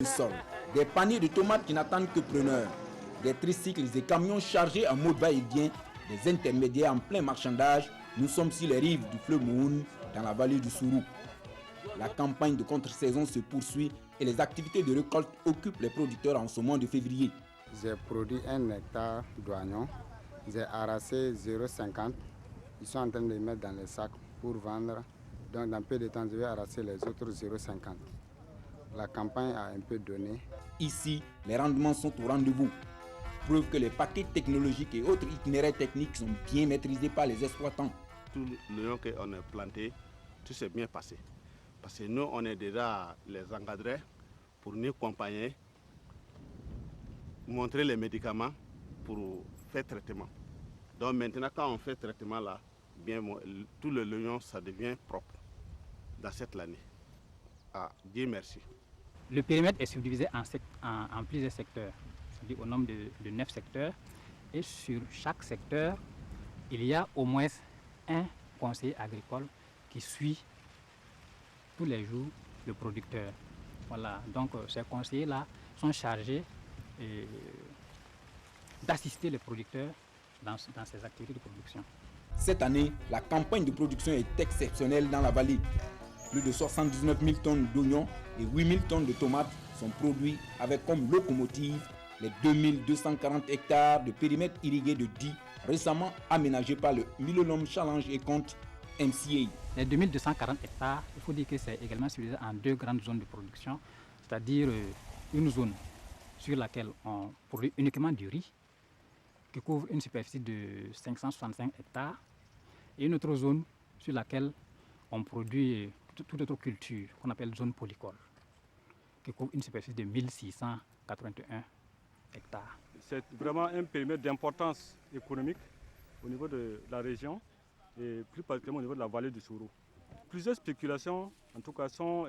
Le sol, des paniers de tomates qui n'attendent que preneurs, des tricycles et camions chargés en mode va-et-vient, des intermédiaires en plein marchandage. Nous sommes sur les rives du fleuve Mohoun, dans la vallée du Sourou. La campagne de contre-saison se poursuit et les activités de récolte occupent les producteurs en ce mois de février. J'ai produit 1 hectare d'oignons, j'ai arraché 0,50. Ils sont en train de les mettre dans les sacs pour vendre. Donc dans peu de temps, je vais arracher les autres 0,50. La campagne a un peu donné. Ici, les rendements sont au rendez-vous. Preuve que les paquets technologiques et autres itinéraires techniques sont bien maîtrisés par les exploitants. Tout l'oignon qu'on a planté, tout s'est bien passé. Parce que nous, on est déjà les encadrés pour nous accompagner, montrer les médicaments pour faire traitement. Donc maintenant, quand on fait traitement là, bien, tout le l'oignon, ça devient propre dans cette année. Ah, Dieu merci. Le périmètre est subdivisé en plusieurs secteurs, c'est-à-dire au nombre de 9 secteurs. Et sur chaque secteur, il y a au moins un conseiller agricole qui suit tous les jours le producteur. Voilà, donc ces conseillers-là sont chargés d'assister les producteurs dans ces activités de production. Cette année, la campagne de production est exceptionnelle dans la vallée. Plus de 79 000 tonnes d'oignons et 8 000 tonnes de tomates sont produits avec comme locomotive les 2240 hectares de périmètre irrigué de DI récemment aménagé par le Millennium Challenge et Compte MCA. Les 2240 hectares, il faut dire que c'est également subdivisé en 2 grandes zones de production, c'est-à-dire une zone sur laquelle on produit uniquement du riz, qui couvre une superficie de 565 hectares, et une autre zone sur laquelle on produit toute autre culture qu'on appelle zone polycole, qui couvre une superficie de 1681 hectares. C'est vraiment un périmètre d'importance économique au niveau de la région et plus particulièrement au niveau de la vallée du Sourou. Plusieurs spéculations, en tout cas, font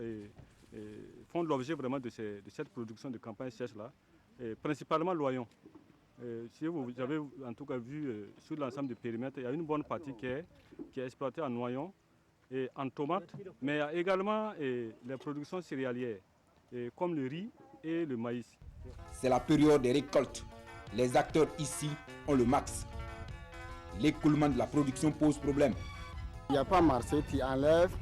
de l'objet vraiment de cette production de campagne sèche-là, principalement l'oignon. Si vous avez en tout cas vu sur l'ensemble du périmètre, il y a une bonne partie qui est exploitée en oignon et en tomates, mais il y a également les productions céréalières, comme le riz et le maïs. C'est la période des récoltes. Les acteurs ici ont le max. L'écoulement de la production pose problème. Il n'y a pas marché, tu enlèves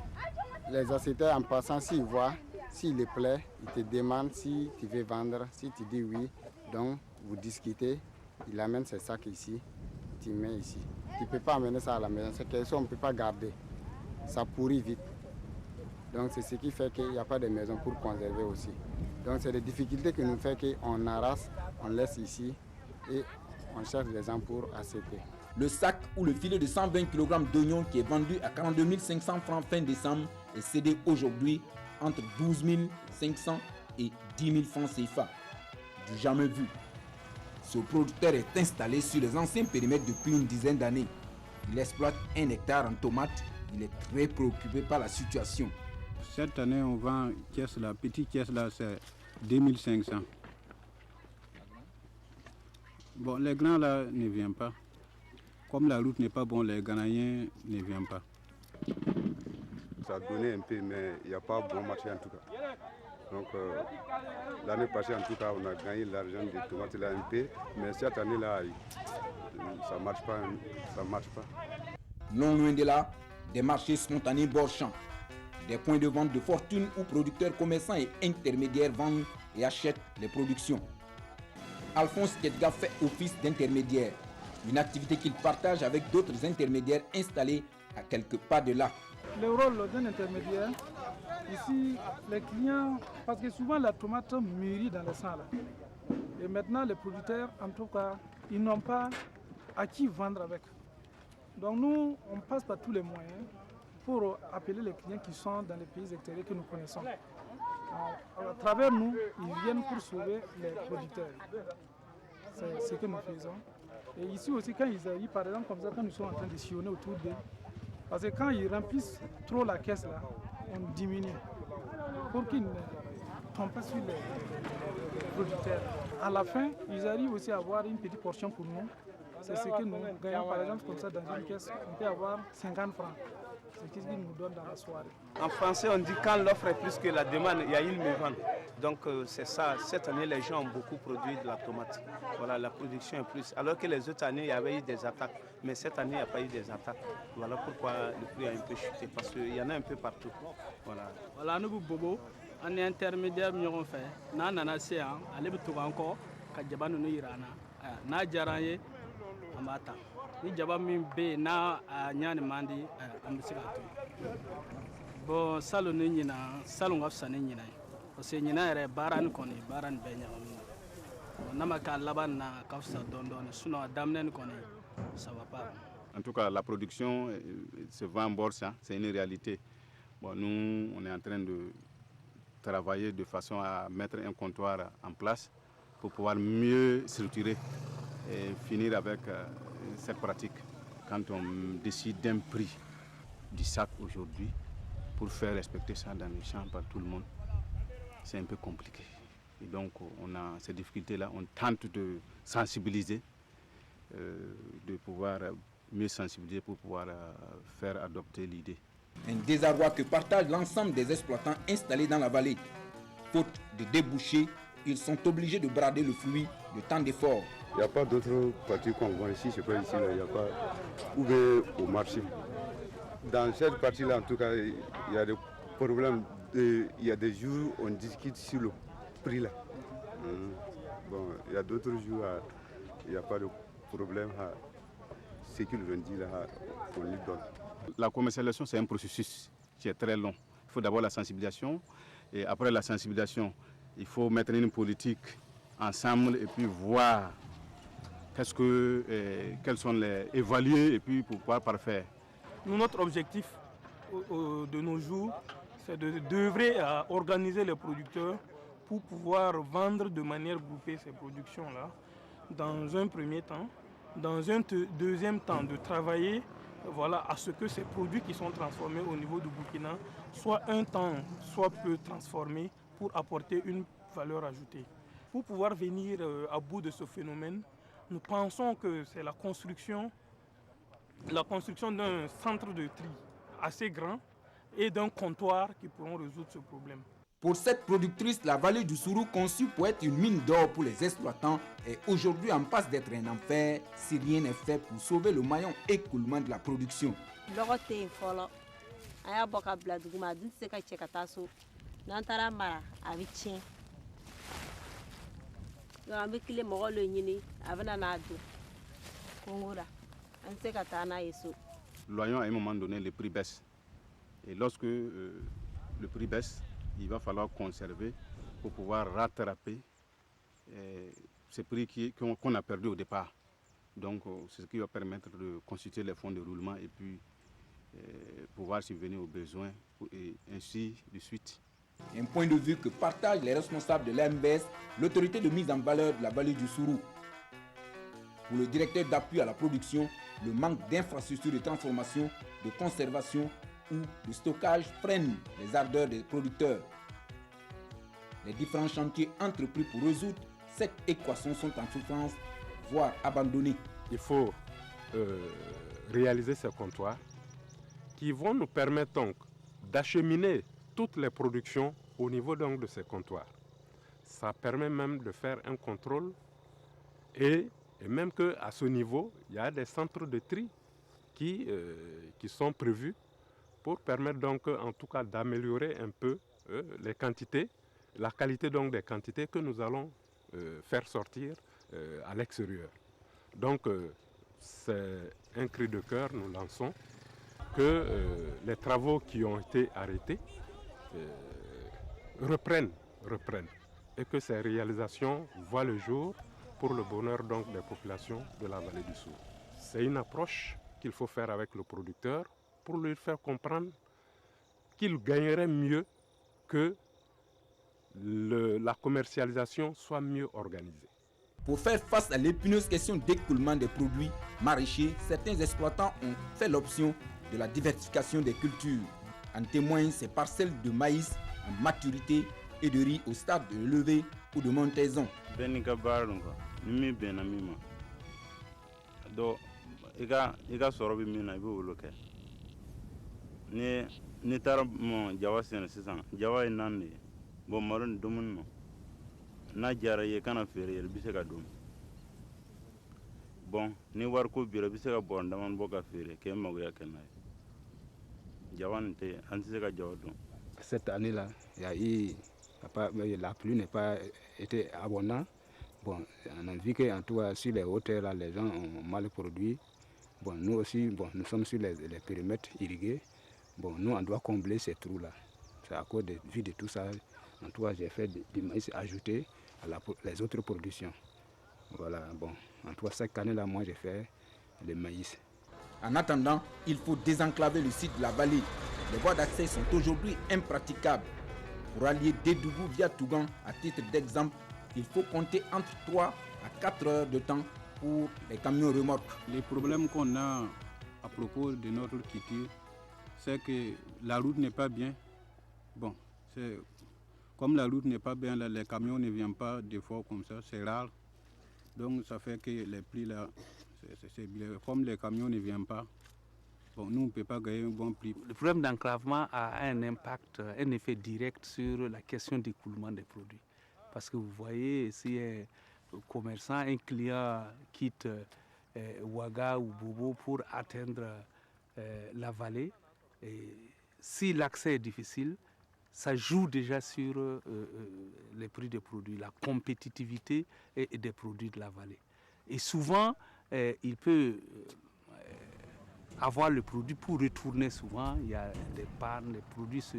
les acheteurs en passant, s'ils voient, s'il les plaît, ils te demandent si tu veux vendre, si tu dis oui, donc vous discutez, il amène ses sacs ici, tu mets ici. Tu ne peux pas amener ça à la maison, c'est quelque chose qu'on ne peut pas garder, ça pourrit vite. Donc c'est ce qui fait qu'il n'y a pas de maison pour conserver aussi. Donc c'est des difficultés que nous fait qu'on arrache, on laisse ici et on cherche les gens pour acheter. Le sac ou le filet de 120 kg d'oignons qui est vendu à 42 500 francs fin décembre est cédé aujourd'hui entre 12 500 et 10 000 francs CFA. Du jamais vu. Ce producteur est installé sur les anciens périmètres depuis une dizaine d'années. Il exploite 1 hectare en tomates. Il est très préoccupé par la situation. Cette année, on vend la petite caisse là, c'est 2500. Bon, les grands là ne viennent pas. Comme la route n'est pas bonne, les Ghanéens ne viennent pas. Ça a donné un peu, mais il n'y a pas bon marché en tout cas. Donc l'année passée, en tout cas, on a gagné l'argent des tomates là un peu, mais cette année-là, ça ne marche pas. Ça marche pas. Non loin de là, des marchés spontanés bord champ, des points de vente de fortune où producteurs, commerçants et intermédiaires vendent et achètent les productions. Alphonse Kedga fait office d'intermédiaire, une activité qu'il partage avec d'autres intermédiaires installés à quelques pas de là. Le rôle d'un intermédiaire, ici, les clients, parce que souvent la tomate mûrit dans le sang là. Et maintenant, les producteurs, en tout cas, ils n'ont pas à qui vendre avec. Donc nous, on passe par tous les moyens pour appeler les clients qui sont dans les pays extérieurs que nous connaissons. À travers nous, ils viennent pour sauver les producteurs. C'est ce que nous faisons. Et ici aussi, quand ils arrivent, par exemple, comme ça, quand nous sommes en train de sillonner autour d'eux, parce que quand ils remplissent trop la caisse, là, on diminue pour qu'ils ne tombent pas sur les producteurs. À la fin, ils arrivent aussi à avoir une petite portion pour nous. C'est ce que nous gagnons, par exemple, comme ça, dans une caisse, on peut avoir 50 francs. C'est ce qu'il nous donne dans la soirée. En français, on dit quand l'offre est plus que la demande, il y a une mévente. Donc c'est ça, cette année, les gens ont beaucoup produit de la tomate. Voilà, la production est plus. Alors que les autres années, il y avait eu des attaques. Mais cette année, il n'y a pas eu des attaques. Voilà pourquoi le prix a un peu chuté, parce qu'il y en a un peu partout. Voilà, nous, Bobo, on est intermédiaire, on fait. Nous avons un assez, allez, tout encore, quand il y a un Irana. Nous avons amata ni jaba min be na a nyani mandi am bi sika to bon salo ni nyina salo ngaf sanin nyina parce que nyina re baran koni baran be nyam na maka laban na kafsa don suno damnen koni ça va pas. En tout cas, la production se vend en bourse, hein, c'est une réalité. Bon, nous, on est en train de travailler de façon à mettre un comptoir en place pour pouvoir mieux structurer et finir avec cette pratique. Quand on décide d'un prix du sac aujourd'hui, pour faire respecter ça dans les champs par tout le monde, c'est un peu compliqué. Et donc on a ces difficultés-là, on tente de sensibiliser, de pouvoir mieux sensibiliser pour pouvoir faire adopter l'idée. Un désarroi que partagent l'ensemble des exploitants installés dans la vallée. Faute de débouchés, ils sont obligés de brader le fruit de tant d'efforts. Il n'y a pas d'autres parties qu'on voit ici, je crois ici, il n'y a pas ouvert au marché. Dans cette partie-là, en tout cas, il y a des problèmes. Il y a des jours où on discute sur le prix là. Bon, il y a d'autres jours, il n'y a pas de problème. Ce qu'ils ont dit là, on lui donne. La commercialisation, c'est un processus qui est très long. Il faut d'abord la sensibilisation, et après la sensibilisation, il faut mettre une politique ensemble et puis voir quels sont les évaluer et puis pour pouvoir parfaire. Notre objectif de nos jours, c'est d'œuvrer à organiser les producteurs pour pouvoir vendre de manière groupée ces productions-là dans un premier temps. Dans un deuxième temps, de travailler à ce que ces produits qui sont transformés au niveau du Burkina soient un temps, soit peu transformés pour apporter une valeur ajoutée. Pour pouvoir venir à bout de ce phénomène, nous pensons que c'est la construction d'un centre de tri assez grand et d'un comptoir qui pourront résoudre ce problème. Pour cette productrice, la vallée du Sourou, conçue pour être une mine d'or pour les exploitants, est aujourd'hui en passe d'être un enfer si rien n'est fait pour sauver le maillon écoulement de la production. L'oignon, à un moment donné, le prix baisse. Et lorsque le prix baisse, il va falloir conserver pour pouvoir rattraper ces prix qu'on a perdus au départ. Donc c'est ce qui va permettre de constituer les fonds de roulement et puis pouvoir subvenir aux besoins et ainsi de suite. Un point de vue que partagent les responsables de l'AMBS, l'autorité de mise en valeur de la vallée du Sourou. Pour le directeur d'appui à la production, le manque d'infrastructures de transformation, de conservation ou de stockage freine les ardeurs des producteurs. Les différents chantiers entrepris pour résoudre cette équation sont en souffrance, voire abandonnés. Il faut réaliser ces comptoirs qui vont nous permettre donc d'acheminer toutes les productions au niveau donc de ces comptoirs. Ça permet même de faire un contrôle et même qu'à ce niveau, il y a des centres de tri qui sont prévus pour permettre donc en tout cas d'améliorer un peu les quantités, la qualité donc des quantités que nous allons faire sortir à l'extérieur. Donc c'est un cri de cœur, nous lançons, que les travaux qui ont été arrêtés reprennent et que ces réalisations voient le jour pour le bonheur donc des populations de la vallée du Sourou. C'est une approche qu'il faut faire avec le producteur pour lui faire comprendre qu'il gagnerait mieux que la commercialisation soit mieux organisée. Pour faire face à l'épineuse question d'écoulement des produits maraîchers, certains exploitants ont fait l'option de la diversification des cultures. En témoignent ces parcelles de maïs en maturité et de riz au stade de levée ou de montaison. ni taara jawa sɛnɛ sisan jawa ye nan de ye bon malo ni dumuni no n'a jara i ye kana feere yɛrɛ i bɛ se ka dun bon ni wari ko bira i bɛ se ka bɔrɔ dama bɔ ka feere k'e magoya kɛ n'a ye jawa nin tɛ an tɛ se ka jawa dun. Cette année-là, la pluie n'a pas été abondante. Bon, on a vu qu'en tout cas, sur les hauteurs, là, les gens ont mal produit. Bon, nous aussi, bon, nous sommes sur les périmètres irrigués. Bon, nous, on doit combler ces trous-là. C'est à cause de tout ça. En tout cas, j'ai fait du maïs ajouté à les autres productions. Voilà, bon, en tout cas, cette année-là, moi, j'ai fait le maïs. En attendant, il faut désenclaver le site de la vallée. Les voies d'accès sont aujourd'hui impraticables. Pour allier Dédougou via Tougan, à titre d'exemple, il faut compter entre 3 à 4 heures de temps pour les camions remorques. Les problèmes qu'on a à propos de notre culture, c'est que la route n'est pas bien. Bon, comme la route n'est pas bien, là, les camions ne viennent pas des fois comme ça, c'est rare. Donc ça fait que les prix là, comme les camions ne viennent pas, bon, nous on ne peut pas gagner un bon prix. Le problème d'enclavement a un impact, un effet direct sur la question d'écoulement des produits. Parce que vous voyez, si un commerçant, un client quitte Ouaga ou Bobo pour atteindre la vallée, et si l'accès est difficile, ça joue déjà sur les prix des produits, la compétitivité des produits de la vallée. Et souvent, il peut avoir le produit pour retourner souvent. Il y a des pannes, les produits se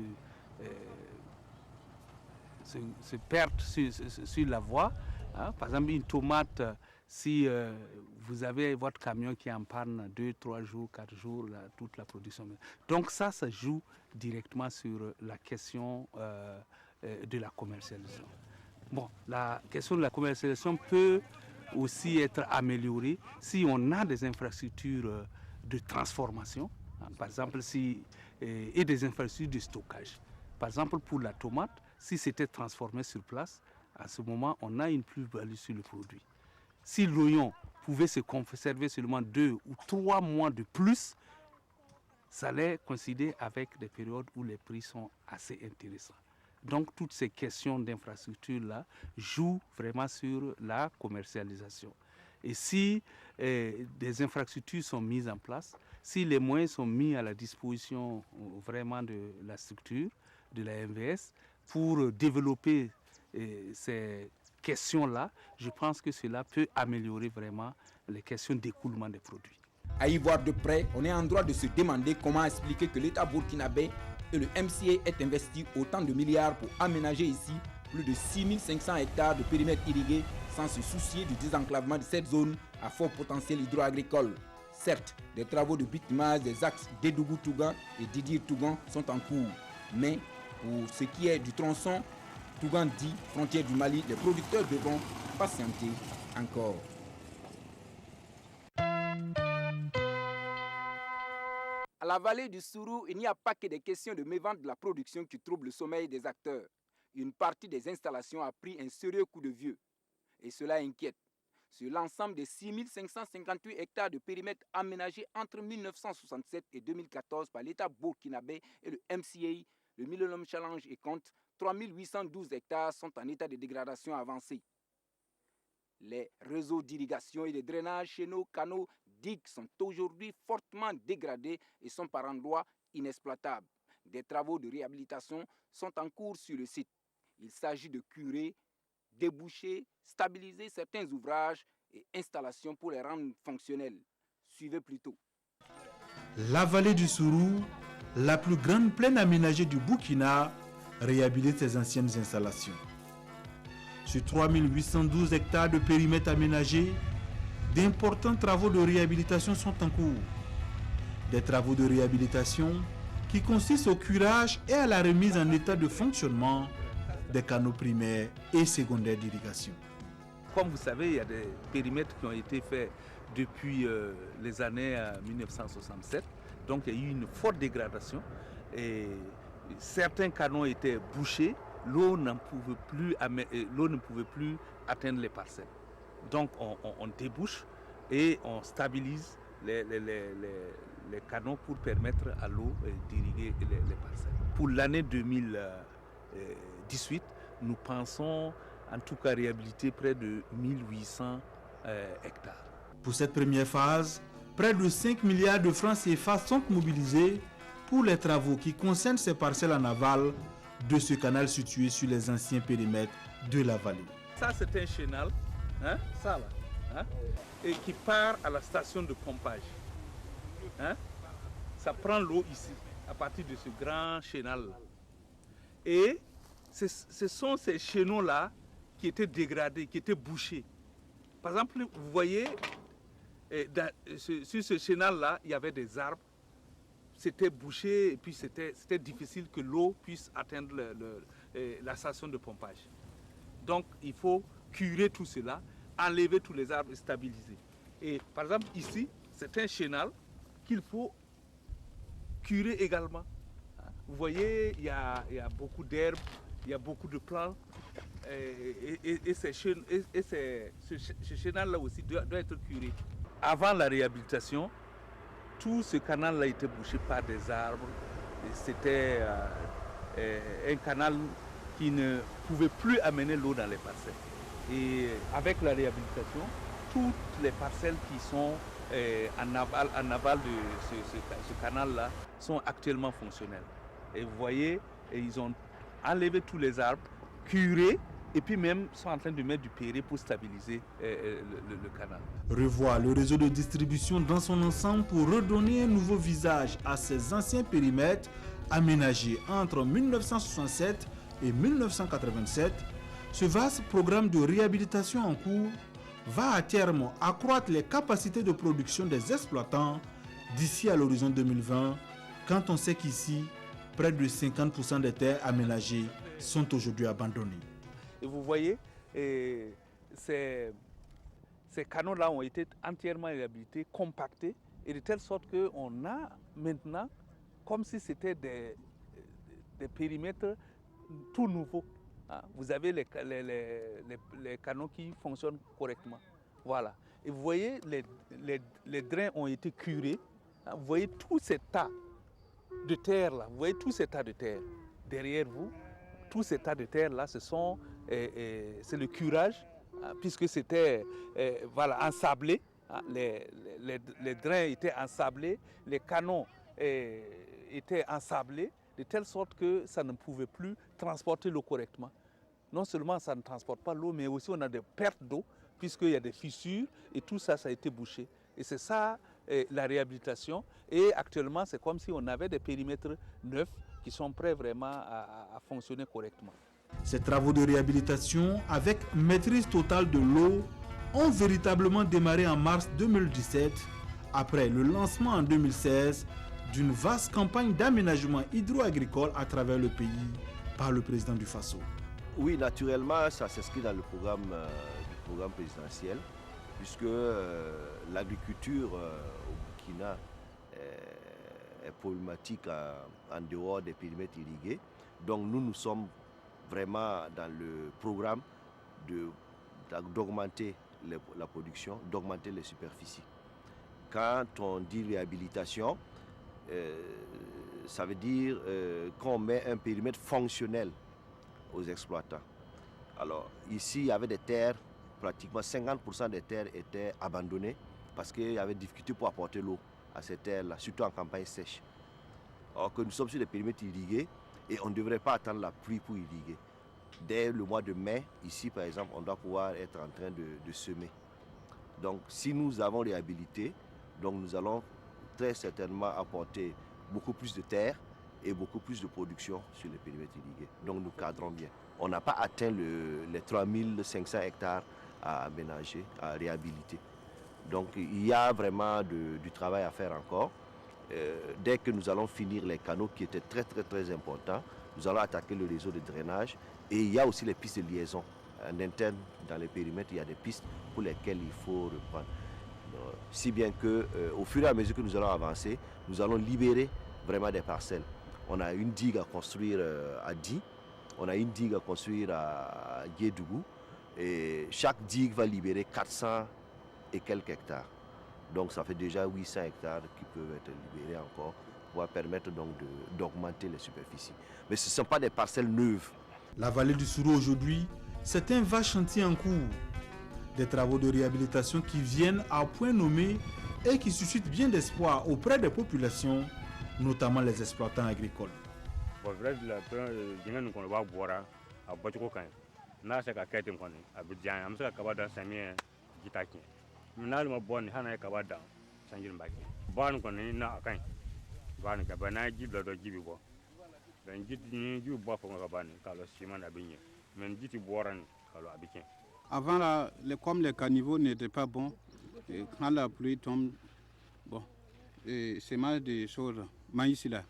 perdent sur la voie. Hein. Par exemple, une tomate, si vous avez votre camion qui est en panne 2, 3 jours, 4 jours, toute la production. Donc ça joue directement sur la question de la commercialisation. Bon, la question de la commercialisation peut aussi être améliorée si on a des infrastructures de transformation, hein, par exemple, et des infrastructures de stockage. Par exemple, pour la tomate, si c'était transformé sur place, à ce moment, on a une plus-value sur le produit. Si l'oignon pouvait se conserver seulement 2 ou 3 mois de plus, ça allait coïncider avec des périodes où les prix sont assez intéressants. Donc, toutes ces questions d'infrastructure-là jouent vraiment sur la commercialisation. Et si des infrastructures sont mises en place, si les moyens sont mis à la disposition vraiment de la structure, de la MVS, pour développer ces questions-là, je pense que cela peut améliorer vraiment les questions d'écoulement des produits. À y voir de près, on est en droit de se demander comment expliquer que l'État burkinabé et le MCA aient investi autant de milliards pour aménager ici plus de 6500 hectares de périmètre irrigué sans se soucier du désenclavement de cette zone à fort potentiel hydro-agricole. Certes, des travaux de bitumage des axes Dédougou-Tougan et Didier-Tougan sont en cours, mais pour ce qui est du tronçon Tougan-Di, frontière du Mali, les producteurs devront patienter encore. À la vallée du Sourou, il n'y a pas que des questions de mévente de la production qui troublent le sommeil des acteurs. Une partie des installations a pris un sérieux coup de vieux. Et cela inquiète. Sur l'ensemble des 6558 hectares de périmètre aménagés entre 1967 et 2014 par l'État burkinabé et le MCA, le Millennium Challenge et compte 3812 hectares sont en état de dégradation avancée. Les réseaux d'irrigation et de drainage chez nos canaux digues sont aujourd'hui fortement dégradés et sont par endroits inexploitables. Des travaux de réhabilitation sont en cours sur le site. Il s'agit de curer, déboucher, stabiliser certains ouvrages et installations pour les rendre fonctionnels. Suivez plutôt. La vallée du Sourou, la plus grande plaine aménagée du Burkina, réhabilite ses anciennes installations. Sur 3812 hectares de périmètre aménagé, d'importants travaux de réhabilitation sont en cours. Des travaux de réhabilitation qui consistent au curage et à la remise en état de fonctionnement des canaux primaires et secondaires d'irrigation. Comme vous savez, il y a des périmètres qui ont été faits depuis les années 1967. Donc il y a eu une forte dégradation et certains canaux étaient bouchés. L'eau ne pouvait plus atteindre les parcelles. Donc on débouche et on stabilise les canaux pour permettre à l'eau d'irriguer les parcelles. Pour l'année 2018, nous pensons en tout cas réhabiliter près de 1800 hectares. Pour cette première phase, près de 5 milliards de francs CFA sont mobilisés pour les travaux qui concernent ces parcelles en aval de ce canal situé sur les anciens périmètres de la vallée. Ça, c'est un chenal, hein, ça là, hein, et qui part à la station de pompage. Hein. Ça prend l'eau ici, à partir de ce grand chenal-là. Et ce sont ces chenaux-là qui étaient dégradés, qui étaient bouchés. Par exemple, vous voyez, sur ce chenal-là, il y avait des arbres. C'était bouché et puis c'était difficile que l'eau puisse atteindre la station de pompage. Donc, il faut curer tout cela, enlever tous les arbres et stabiliser. Et par exemple, ici, c'est un chenal qu'il faut curer également. Vous voyez, il y a beaucoup d'herbes, il y a beaucoup de plants. Ce chenal-là aussi doit être curé. Avant la réhabilitation, tout ce canal a été bouché par des arbres. C'était un canal qui ne pouvait plus amener l'eau dans les parcelles. Et avec la réhabilitation, toutes les parcelles qui sont en aval de ce canal-là sont actuellement fonctionnelles. Et vous voyez, ils ont enlevé tous les arbres, curé, et puis même sont en train de mettre du péré pour stabiliser le canal. Revoir le réseau de distribution dans son ensemble pour redonner un nouveau visage à ces anciens périmètres aménagés entre 1967 et 1987, ce vaste programme de réhabilitation en cours va à terme accroître les capacités de production des exploitants d'ici à l'horizon 2020, quand on sait qu'ici, près de 50% des terres aménagées sont aujourd'hui abandonnées. Et vous voyez, ces canaux-là ont été entièrement réhabilités, compactés, et de telle sorte qu'on a maintenant, comme si c'était des périmètres tout nouveaux. Vous avez les canaux qui fonctionnent correctement. Voilà. Et vous voyez, les drains ont été curés. Vous voyez tous ces tas de terre là. Vous voyez tous ces tas de terre derrière vous. Tous ces tas de terre là, c'est le curage, puisque c'était ensablé. Les drains étaient ensablés, les canaux étaient ensablés, de telle sorte que ça ne pouvait plus transporter l'eau correctement. Non seulement ça ne transporte pas l'eau, mais aussi on a des pertes d'eau, puisqu'il y a des fissures, et tout ça, ça a été bouché. Et c'est ça la réhabilitation. Et actuellement, c'est comme si on avait des périmètres neufs qui sont prêts vraiment à fonctionner correctement. Ces travaux de réhabilitation, avec maîtrise totale de l'eau, ont véritablement démarré en mars 2017, après le lancement en 2016 d'une vaste campagne d'aménagement hydro-agricole à travers le pays par le président du Faso. Oui, naturellement, ça s'inscrit dans le programme présidentiel, puisque l'agriculture au Burkina est problématique en dehors des périmètres irrigués. Donc nous sommes vraiment dans le programme d'augmenter la production, d'augmenter les superficies. Quand on dit réhabilitation, ça veut dire qu'on met un périmètre fonctionnel aux exploitants. Alors ici, il y avait des terres, pratiquement 50% des terres étaient abandonnées parce qu'il y avait des difficultés pour apporter l'eau à ces terres-là, surtout en campagne sèche. Alors que nous sommes sur des périmètres irrigués et on ne devrait pas attendre la pluie pour irriguer. Dès le mois de mai, ici par exemple, on doit pouvoir être en train de semer. Donc si nous avons réhabilité, donc nous allons très certainement apporter beaucoup plus de terre et beaucoup plus de production sur les périmètres irrigués. Donc nous cadrons bien. On n'a pas atteint les 3500 hectares à aménager, à réhabiliter. Donc il y a vraiment du travail à faire encore. Dès que nous allons finir les canaux qui étaient très importants, nous allons attaquer le réseau de drainage. Et il y a aussi les pistes de liaison. En interne, dans les périmètres, il y a des pistes pour lesquelles il faut reprendre. Si bien qu'au fur et à mesure que nous allons avancer, nous allons libérer vraiment des parcelles. On a une digue à construire à Di, on a une digue à construire à Guédougou, et chaque digue va libérer 400 et quelques hectares. Donc ça fait déjà 800 hectares qui peuvent être libérés encore pour permettre donc d'augmenter les superficies. Mais ce ne sont pas des parcelles neuves. La vallée du Sourou aujourd'hui, c'est un vaste chantier en cours. Des travaux de réhabilitation qui viennent à point nommé et qui suscitent bien d'espoir auprès des populations, notamment les exploitants agricoles. Avant, comme les caniveaux n'étaient pas bons, et quand la pluie tombe, bon, c'est mal des choses, maïs là.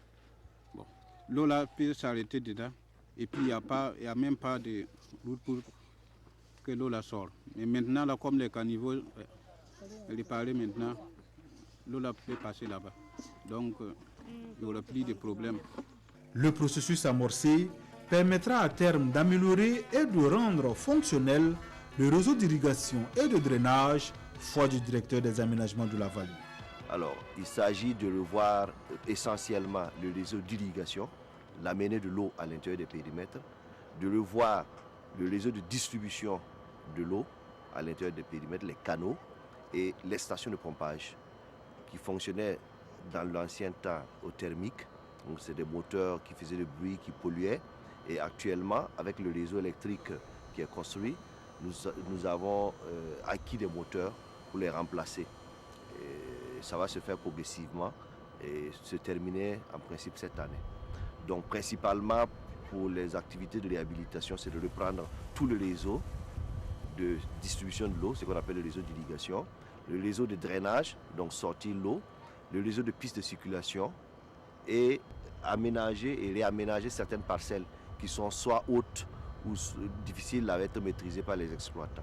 Bon, l'eau là peut s'arrêter dedans, et puis il n'y a même pas de route pour que l'eau la sorte. Mais maintenant, là, comme les caniveaux réparés maintenant, l'eau là peut passer là-bas. Donc, il n'y aura plus de problème. Le processus amorcé permettra à terme d'améliorer et de rendre fonctionnel le réseau d'irrigation et de drainage, foi du directeur des aménagements de la vallée. Alors, il s'agit de revoir essentiellement le réseau d'irrigation, l'amener de l'eau à l'intérieur des périmètres, de revoir le réseau de distribution de l'eau à l'intérieur des périmètres, les canaux et les stations de pompage qui fonctionnaient dans l'ancien temps au thermique. Donc, c'est des moteurs qui faisaient du bruit, qui polluaient. Et actuellement, avec le réseau électrique qui est construit, nous avons acquis des moteurs pour les remplacer. Et ça va se faire progressivement et se terminer en principe cette année. Donc principalement pour les activités de réhabilitation, c'est de reprendre tout le réseau de distribution de l'eau, ce qu'on appelle le réseau d'irrigation, le réseau de drainage, donc sortir l'eau, le réseau de pistes de circulation et aménager et réaménager certaines parcelles qui sont soit hautes ou difficiles à être maîtrisées par les exploitants.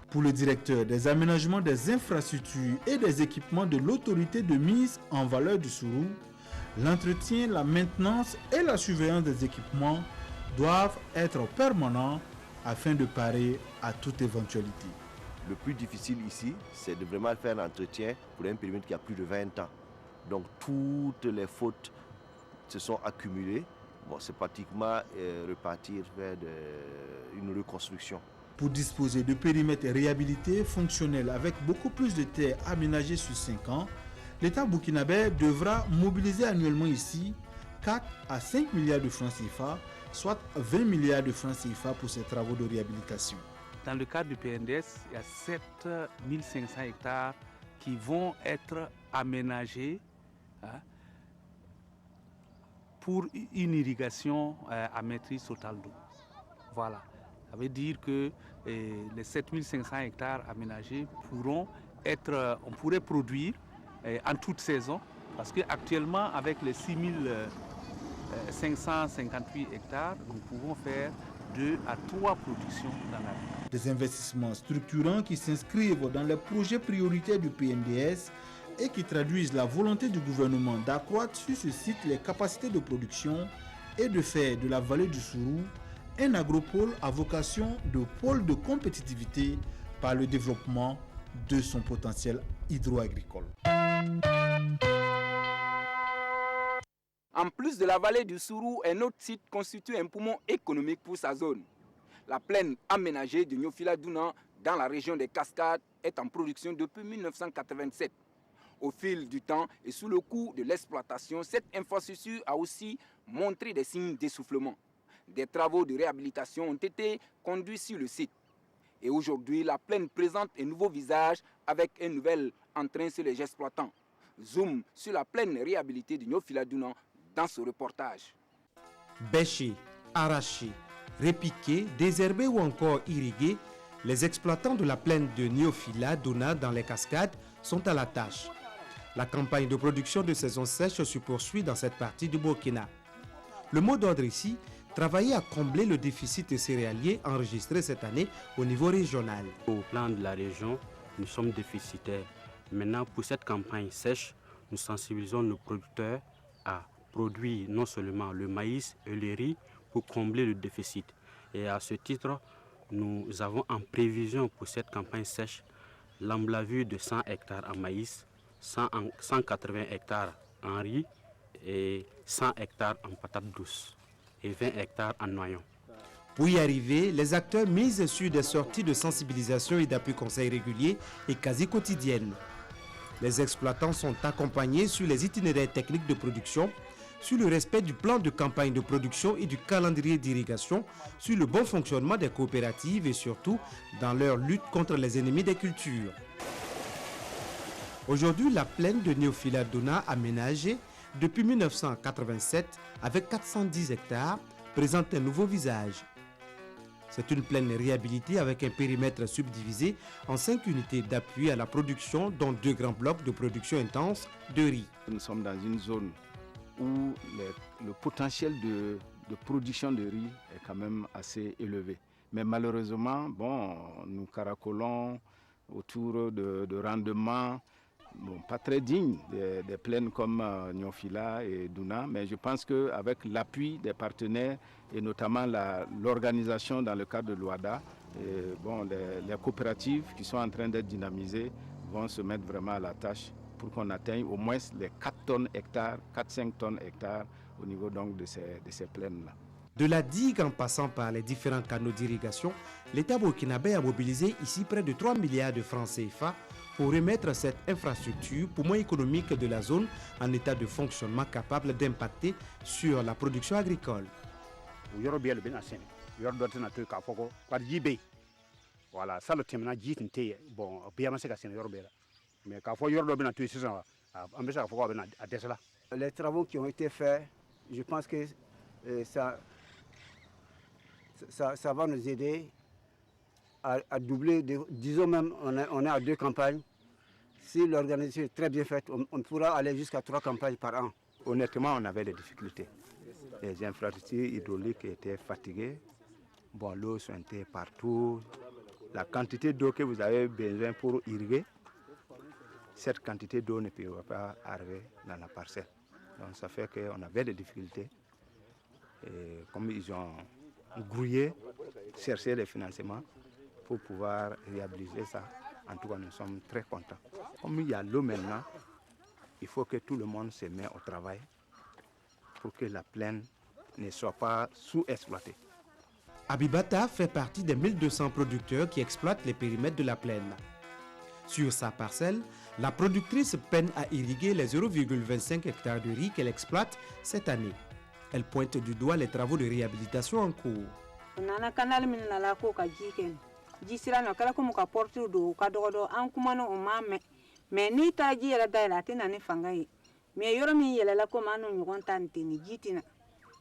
Pour le directeur des aménagements des infrastructures et des équipements de l'autorité de mise en valeur du Sourou, l'entretien, la maintenance et la surveillance des équipements doivent être permanents afin de parer à toute éventualité. Le plus difficile ici, c'est de vraiment faire un entretien pour un périmètre qui a plus de 20 ans. Donc toutes les fautes se sont accumulées. Bon, c'est pratiquement repartir vers une reconstruction. Pour disposer de périmètres réhabilités fonctionnels avec beaucoup plus de terres aménagées sur 5 ans, l'État burkinabé devra mobiliser annuellement ici 4 à 5 milliards de francs CFA, soit 20 milliards de francs CFA pour ces travaux de réhabilitation. Dans le cadre du PNDS, il y a 7500 hectares qui vont être aménagés pour une irrigation à maîtrise totale d'eau. Voilà. Ça veut dire que les 7500 hectares aménagés on pourrait produire en toute saison, parce qu'actuellement, avec les 6558 hectares, nous pouvons faire 2 à 3 productions dans l'année. Des investissements structurants qui s'inscrivent dans les projets prioritaires du PNDS et qui traduisent la volonté du gouvernement d'accroître sur ce site les capacités de production et de faire de la vallée du Sourou un agropole à vocation de pôle de compétitivité par le développement de son potentiel hydro-agricole. En plus de la vallée du Sourou, un autre site constitue un poumon économique pour sa zone. La plaine aménagée de Niofila-Douna dans la région des Cascades est en production depuis 1987. Au fil du temps et sous le coup de l'exploitation, cette infrastructure a aussi montré des signes d'essoufflement. Des travaux de réhabilitation ont été conduits sur le site. Et aujourd'hui, la plaine présente un nouveau visage avec un nouvel entrain sur les exploitants. Zoom sur la plaine réhabilitée de Niofila-Douna dans ce reportage. Bêchés, arrachés, répiqués, désherbés ou encore irrigués, les exploitants de la plaine de Niofila-Douna dans les Cascades sont à la tâche. La campagne de production de saison sèche se poursuit dans cette partie du Burkina. Le mot d'ordre ici, travailler à combler le déficit céréalier enregistré cette année au niveau régional. Au plan de la région, nous sommes déficitaires. Maintenant, pour cette campagne sèche, nous sensibilisons nos producteurs à produire non seulement le maïs et le riz pour combler le déficit. Et à ce titre, nous avons en prévision pour cette campagne sèche l'emblavure de 100 hectares en maïs, 180 hectares en riz et 100 hectares en patates douces et 20 hectares en noyaux. Pour y arriver, les acteurs misent sur des sorties de sensibilisation et d'appui conseil réguliers et quasi quotidiennes. Les exploitants sont accompagnés sur les itinéraires techniques de production, sur le respect du plan de campagne de production et du calendrier d'irrigation, sur le bon fonctionnement des coopératives et surtout dans leur lutte contre les ennemis des cultures. Aujourd'hui, la plaine de Neofila-Dona aménagée depuis 1987 avec 410 hectares présente un nouveau visage. C'est une plaine réhabilitée avec un périmètre subdivisé en 5 unités d'appui à la production, dont 2 grands blocs de production intense de riz. Nous sommes dans une zone où le potentiel de production de riz est quand même assez élevé. Mais malheureusement, nous caracolons autour de rendements pas très dignes des plaines comme Neofila et Dona, mais je pense qu'avec l'appui des partenaires et notamment l'organisation dans le cadre de l'OADA, les coopératives qui sont en train d'être dynamisées vont se mettre vraiment à la tâche pour qu'on atteigne au moins les 4-5 tonnes hectares au niveau donc de ces plaines-là. De la digue en passant par les différents canaux d'irrigation, l'État burkinabé a mobilisé ici près de 3 milliards de francs CFA pour remettre cette infrastructure poumon économique de la zone en état de fonctionnement capable d'impacter sur la production agricole. Voilà, ça le thème na jitinte bon biyama se ka sene yoro bela mais ka fo yoro do bena tu sisan on be sa fo ko bena a desla. Les travaux qui ont été faits, je pense que ça va nous aider à doubler, disons même on est à 2 campagnes. Si l'organisation est très bien faite, on pourra aller jusqu'à 3 campagnes par an. Honnêtement, on avait des difficultés. Les infrastructures hydrauliques étaient fatiguées. Bon, l'eau suintait partout. La quantité d'eau que vous avez besoin pour irriguer, cette quantité d'eau ne peut pas arriver dans la parcelle. Donc ça fait qu'on avait des difficultés. Et comme ils ont grouillé, cherché les financements pour pouvoir réhabiliter ça, en tout cas nous sommes très contents. Comme il y a l'eau maintenant, il faut que tout le monde se mette au travail pour que la plaine ne soit pas sous-exploitée. Abibata fait partie des 1200 producteurs qui exploitent les périmètres de la plaine. Sur sa parcelle, la productrice peine à irriguer les 0,25 hectares de riz qu'elle exploite cette année. Elle pointe du doigt les travaux de réhabilitation en cours.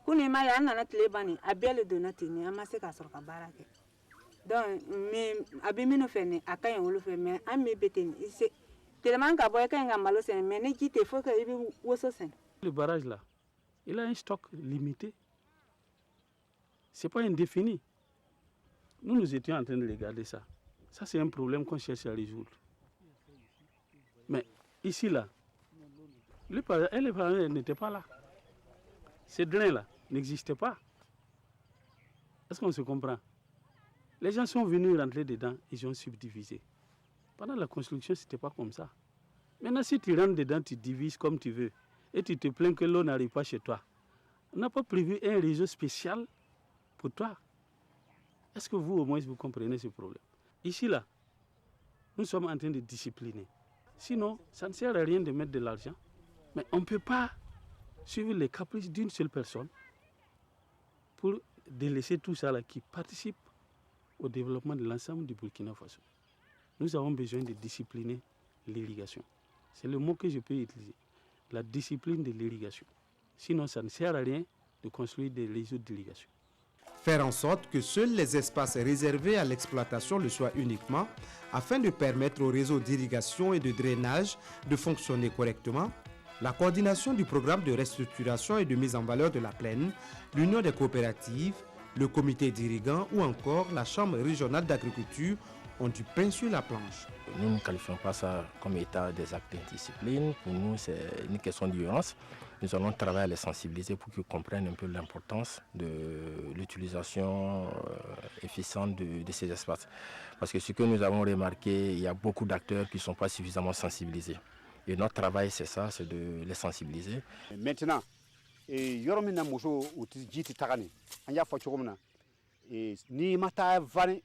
Kunima ya nana tlebani abele donatini amase ka sorka barake donc mais abimino fene akay wolu fe mais amé beteni c'est tellement ka boy kay ngamalo sen mais ne jité faut que ibi woso sen. Le barrage là, il a un stock limité. C'est pas indéfini. Nous étions en train de regarder ça. Ça c'est un problème qu'on cherche à résoudre. Mais ici là, le parrain n'était pas là. Ces drains là n'existait pas. Est-ce qu'on se comprend? Les gens sont venus rentrer dedans, ils ont subdivisé. Pendant la construction, ce n'était pas comme ça. Maintenant, si tu rentres dedans, tu divises comme tu veux et tu te plains que l'eau n'arrive pas chez toi. On n'a pas prévu un réseau spécial pour toi. Est-ce que vous, au moins, vous comprenez ce problème? Ici, là, nous sommes en train de discipliner. Sinon, ça ne sert à rien de mettre de l'argent. Mais on ne peut pas suivre les caprices d'une seule personne pour délaisser tout ça là qui participe au développement de l'ensemble du Burkina Faso. Nous avons besoin de discipliner l'irrigation. C'est le mot que je peux utiliser. La discipline de l'irrigation. Sinon, ça ne sert à rien de construire des réseaux d'irrigation. Faire en sorte que seuls les espaces réservés à l'exploitation le soient uniquement, afin de permettre au réseau d'irrigation et de drainage de fonctionner correctement. La coordination du programme de restructuration et de mise en valeur de la plaine, l'Union des coopératives, le comité d'irrigants ou encore la Chambre régionale d'agriculture ont du pain sur la planche. Nous ne qualifions pas ça comme état des actes d'indiscipline. Pour nous, c'est une question d'ignorance. Nous allons travailler à les sensibiliser pour qu'ils comprennent un peu l'importance de l'utilisation efficiente de ces espaces. Parce que ce que nous avons remarqué, il y a beaucoup d'acteurs qui ne sont pas suffisamment sensibilisés. Et notre travail, c'est ça, c'est de les sensibiliser. Maintenant, yoromina muso uti jiti tagani anya fo chogomna ni mata van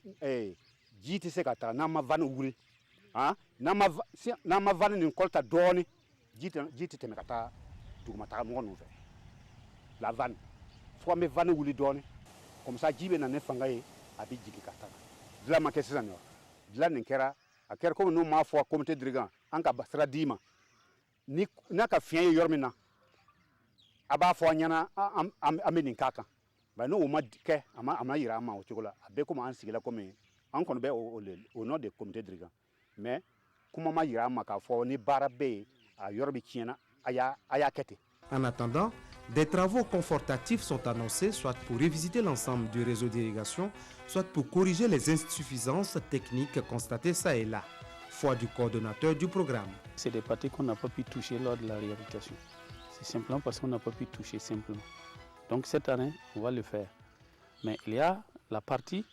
jiti sekata na ma van wuri ha na ma van ni kolta doni jiti temekata duguma taga ngonu fe la van fo me van wuri doni comme ça jibe na ne fangaye abi jiki kata dila ma kessa no dila ne kera aker ko no ma fo comité dirigeant anka basra dima ni naka fien yormina aba fo nyana ameni kaka ba no ma ke ama yira ma o chokola abe ko an sigila ko me an kono be au nom des comités dirigeants mais kuma ma yira ma ka fo ni barabe a yorbi kiena aya kete. En attendant, des travaux confortatifs sont annoncés, soit pour revisiter l'ensemble du réseau d'irrigation, soit pour corriger les insuffisances techniques constatées ça et là. Foi du coordonnateur du programme. C'est des parties qu'on n'a pas pu toucher lors de la réhabilitation. C'est simplement parce qu'on n'a pas pu toucher simplement. Donc cette année, on va le faire. Mais il y a la partie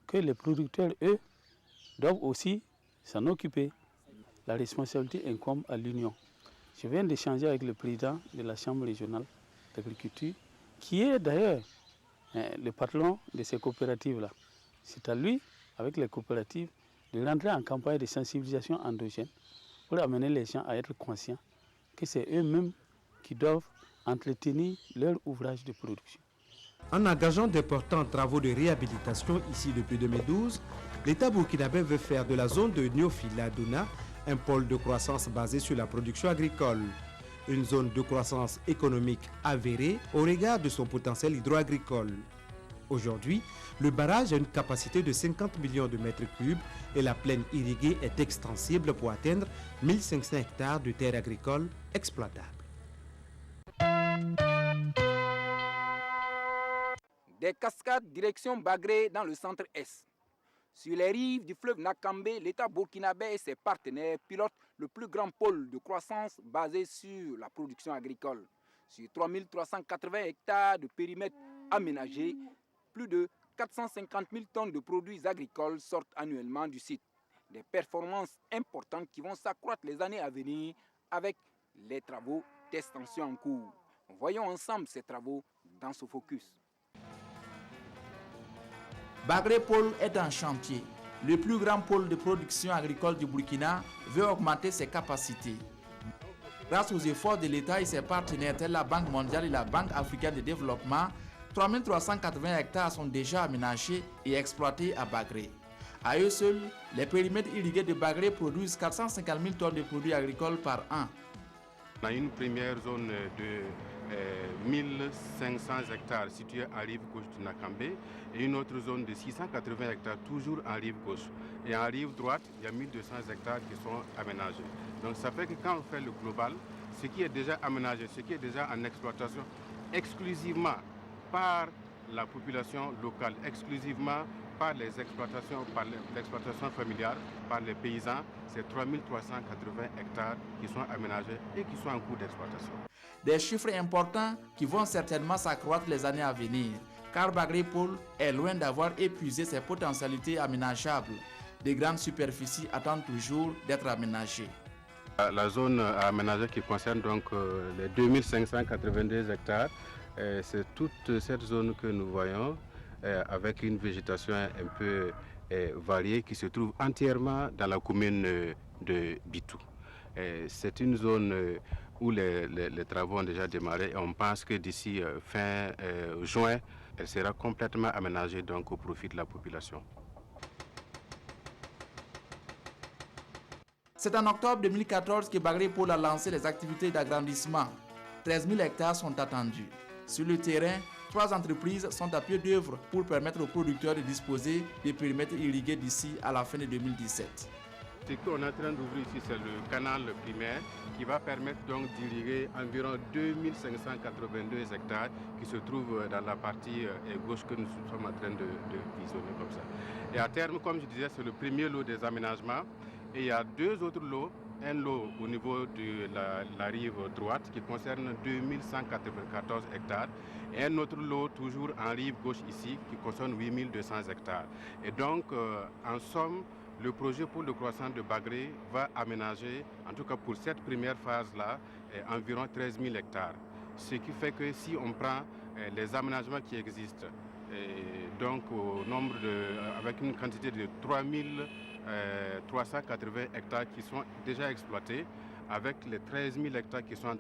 que les producteurs, eux, doivent aussi s'en occuper. La responsabilité incombe à l'Union. Je viens d'échanger avec le président de la Chambre régionale d'agriculture, qui est d'ailleurs le patron de ces coopératives-là. C'est à lui, avec les coopératives, de rentrer en campagne de sensibilisation endogène pour amener les gens à être conscients que c'est eux-mêmes qui doivent entretenir leur ouvrage de production. En engageant d'importants travaux de réhabilitation ici depuis 2012, l'État burkinabé veut faire de la zone de Niofila-Douna un pôle de croissance basé sur la production agricole. Une zone de croissance économique avérée au regard de son potentiel hydro-agricole. Aujourd'hui, le barrage a une capacité de 50 millions de mètres cubes et la plaine irriguée est extensible pour atteindre 1500 hectares de terres agricoles exploitables. Des cascades direction Bagré dans le centre-est. Sur les rives du fleuve Nakambé, l'État burkinabé et ses partenaires pilotent le plus grand pôle de croissance basé sur la production agricole. Sur 3380 hectares de périmètre aménagé, plus de 450 000 tonnes de produits agricoles sortent annuellement du site. Des performances importantes qui vont s'accroître les années à venir avec les travaux d'extension en cours. Voyons ensemble ces travaux dans ce focus. Bagré Pôle est en chantier. Le plus grand pôle de production agricole du Burkina veut augmenter ses capacités. Grâce aux efforts de l'État et ses partenaires tels la Banque mondiale et la Banque africaine de développement, 3380 hectares sont déjà aménagés et exploités à Bagré. À eux seuls, les périmètres irrigués de Bagré produisent 450 000 tonnes de produits agricoles par an. On a une première zone de 1500 hectares située en rive gauche du Nakambé et une autre zone de 680 hectares toujours en rive gauche. Et en rive droite, il y a 1200 hectares qui sont aménagés. Donc ça fait que quand on fait le global, ce qui est déjà aménagé, ce qui est déjà en exploitation exclusivement par la population locale, exclusivement par les exploitations, par l'exploitation familiale, par les paysans, c'est 3380 hectares qui sont aménagés et qui sont en cours d'exploitation. Des chiffres importants qui vont certainement s'accroître les années à venir, car Bagré Pôle est loin d'avoir épuisé ses potentialités aménageables. Des grandes superficies attendent toujours d'être aménagées. La zone aménagée qui concerne donc les 2582 hectares, c'est toute cette zone que nous voyons avec une végétation un peu variée qui se trouve entièrement dans la commune de Bitou. C'est une zone où les travaux ont déjà démarré et on pense que d'ici fin juin, elle sera complètement aménagée donc au profit de la population. C'est en octobre 2014 que Bagré Pôle a lancé les activités d'agrandissement. 13 000 hectares sont attendus. Sur le terrain, 3 entreprises sont à pied d'œuvre pour permettre aux producteurs de disposer des périmètres irrigués d'ici à la fin de 2017. Ce qu'on est en train d'ouvrir ici, c'est le canal primaire qui va permettre donc d'irriguer environ 2582 hectares qui se trouvent dans la partie gauche que nous sommes en train de visionner comme ça. Et à terme, comme je disais, c'est le premier lot des aménagements. Et il y a 2 autres lots. Un lot au niveau de la rive droite qui concerne 2194 hectares et un autre lot toujours en rive gauche ici qui concerne 8200 hectares. Et donc, en somme, le projet pour le croissant de Bagré va aménager, en tout cas pour cette première phase-là, environ 13 000 hectares. Ce qui fait que si on prend les aménagements qui existent, donc au nombre avec une quantité de 380 hectares qui sont déjà exploités, avec les 13 000 hectares qui seront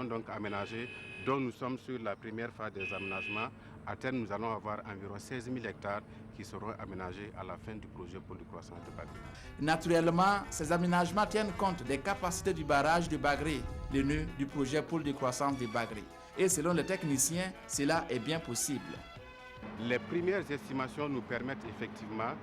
donc aménagés, dont nous sommes sur la première phase des aménagements. À terme, nous allons avoir environ 16 000 hectares qui seront aménagés à la fin du projet pour le croissant de Bagré. Naturellement, ces aménagements tiennent compte des capacités du barrage de Bagré, le nœud du projet pôle de croissance de Bagré. Et selon les techniciens, cela est bien possible. Les premières estimations nous permettent effectivement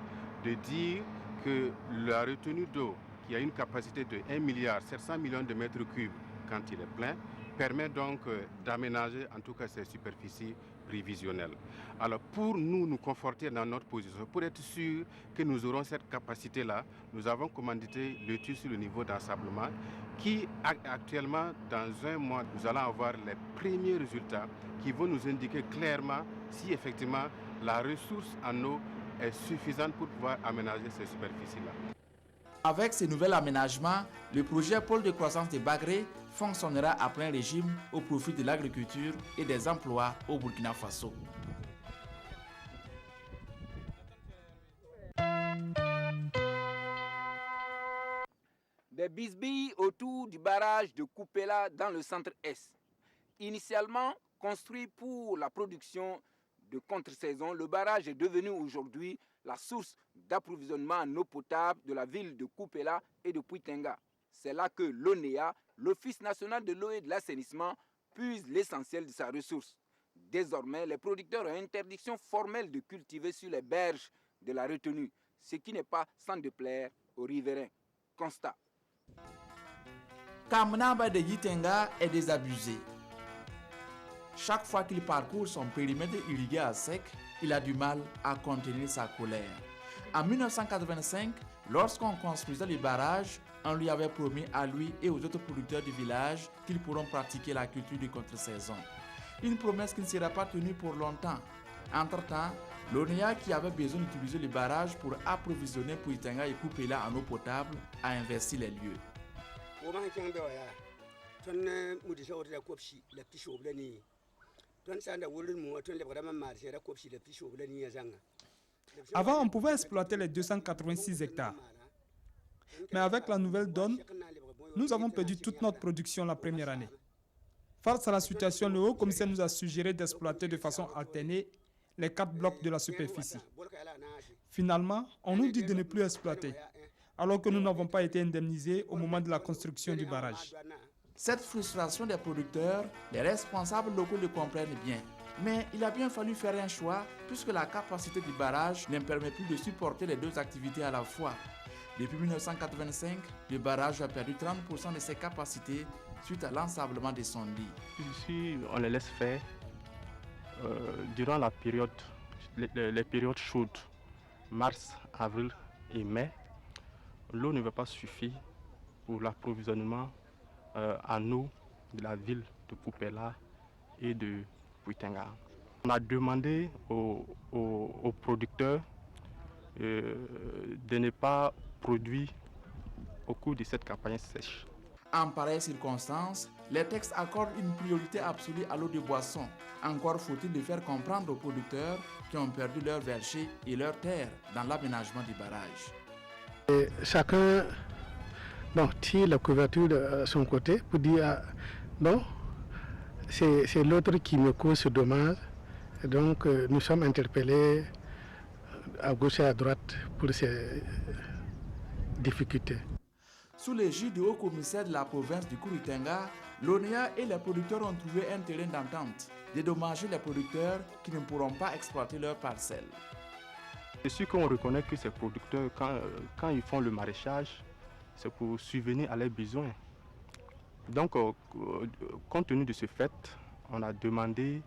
de dire que la retenue d'eau, qui a une capacité de 1,7 milliard de mètres cubes quand il est plein, permet donc d'aménager en tout cas ces superficies prévisionnelles. Alors pour nous conforter dans notre position, pour être sûr que nous aurons cette capacité-là, nous avons commandité l'étude sur le niveau d'ensablement qui actuellement, dans un mois, nous allons avoir les premiers résultats qui vont nous indiquer clairement si effectivement la ressource en eau est suffisante pour pouvoir aménager ces superficies-là. Avec ces nouveaux aménagements, le projet pôle de croissance de Bagré fonctionnera à plein régime au profit de l'agriculture et des emplois au Burkina Faso. Des bisbilles autour du barrage de Koupela dans le centre-est. Initialement construit pour la production de contre-saison, le barrage est devenu aujourd'hui la source d'approvisionnement en eau potable de la ville de Koupela et de Puitenga. C'est là que l'ONEA, l'Office national de l'eau et de l'assainissement, puise l'essentiel de sa ressource. Désormais, les producteurs ont interdiction formelle de cultiver sur les berges de la retenue, ce qui n'est pas sans déplaire aux riverains. Constat. Kamnaba de Yitenga est désabusé. Chaque fois qu'il parcourt son périmètre irrigué à sec, il a du mal à contenir sa colère. En 1985, lorsqu'on construisait les barrages, on lui avait promis à lui et aux autres producteurs du village qu'ils pourront pratiquer la culture de contre-saison. Une promesse qui ne sera pas tenue pour longtemps. Entre-temps, l'ONEA, qui avait besoin d'utiliser les barrages pour approvisionner Puitenga et Koupela en eau potable, a investi les lieux. Avant, on pouvait exploiter les 286 hectares. Mais avec la nouvelle donne, nous avons perdu toute notre production la première année. Face à la situation, le haut-commissaire nous a suggéré d'exploiter de façon alternée les 4 blocs de la superficie. Finalement, on nous dit de ne plus exploiter, alors que nous n'avons pas été indemnisés au moment de la construction du barrage. Cette frustration des producteurs, les responsables locaux le comprennent bien. Mais il a bien fallu faire un choix puisque la capacité du barrage ne permet plus de supporter les deux activités à la fois. Depuis 1985, le barrage a perdu 30% de ses capacités suite à l'ensablement de son lit. Ici, on les laisse faire durant la période, les périodes chaudes, mars, avril et mai. L'eau ne va pas suffire pour l'approvisionnement en eau de la ville de Koupela et de Puitenga. On a demandé aux producteurs de ne pas produire au cours de cette campagne sèche. En pareille circonstance, les textes accordent une priorité absolue à l'eau de boisson. Encore faut-il le faire comprendre aux producteurs qui ont perdu leur verger et leurs terres dans l'aménagement du barrage. Et chacun tire la couverture de son côté pour dire non, c'est l'autre qui me cause ce dommage. Et donc nous sommes interpellés à gauche et à droite pour ces difficultés. Sous l'égide du haut-commissaire de la province du Kouritenga, l'ONEA et les producteurs ont trouvé un terrain d'entente, dédommager les producteurs qui ne pourront pas exploiter leurs parcelles. C'est sûr qu'on reconnaît que ces producteurs, quand ils font le maraîchage, c'est pour subvenir à leurs besoins. Donc, compte tenu de ce fait, on a demandé